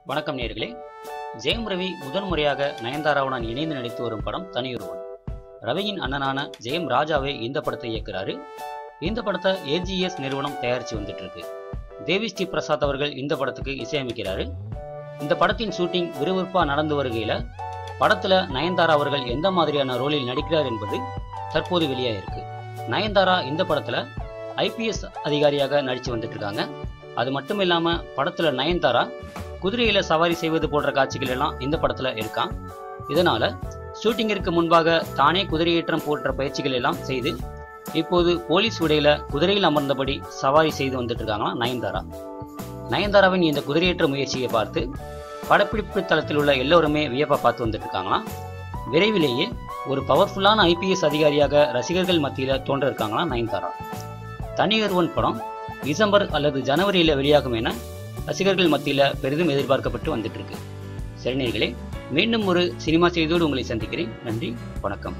வணக்கம் நேயர்களே. ஜெயம் ரவி முதல் முறையாக நயன்தாராவுடன் இணைந்து நடித்து வரும் படம் தனியொருவன். ரவியின் அண்ணனான ஜெயம் ராஜாவே இந்த படத்தை இயக்குறாரு. இந்த படத்தை AGS நிறுவனம் தயாரித்து வந்துட்டு இருக்கு. தேவி ஸ்ரீ பிரசாத் அவர்கள் இந்த படத்துக்கு இசையமைக்கிறாரு. இந்த படத்தின் ஷூட்டிங் விறுவிறுப்பா நடந்து வருகையில படத்துல நயன்தாரா அவர்கள் எந்த மாதிரியான ரோலில் நடிக்கிறார் என்பது தற்போது வெளியாயிருக்கு. நயன்தாரா இந்த படத்துல IPS அதிகாரியாக நடிச்சு வந்துட்டு இருக்காங்க. அது மட்டும் இல்லாம படத்துல நயன்தாரா குதிரையில சவாரி செய்வது போன்ற காட்சிகள் எல்லாம் இந்த படத்துல இருக்கான். இதனால ஷூட்டிங்கிற்கு முன்பாக தானே குதிரையேற்றம் போன்ற பயிற்சிகள் எல்லாம் செய்து இப்போது போலீஸ் உடையில குதிரையில் அமர்ந்தபடி சவாரி செய்து வந்துட்டு இருக்காங்களாம் நயன்தாரா. நயன்தாராவின் இந்த குதிரையேற்ற முயற்சியை பார்த்து படப்பிடிப்பு தளத்தில் உள்ள எல்லோருமே வியப்பா பார்த்து வந்துட்டு இருக்காங்களாம். விரைவிலேயே ஒரு பவர்ஃபுல்லான IPS அதிகாரியாக ரசிகர்கள் மத்தியில தோன்ற இருக்காங்களாம் நயன்தாரா. தனியொருவன் படம் டிசம்பர் அல்லது ஜனவரியில வெளியாகும் என ரசிகர்கள் மத்தியில பெரிதும் எதிர்பார்க்கப்பட்டு வந்துட்டு இருக்கு. சரி நேயர்களே, மீண்டும் ஒரு சினிமா செய்தியோடு உங்களை சந்திக்கிறேன். நன்றி, வணக்கம்.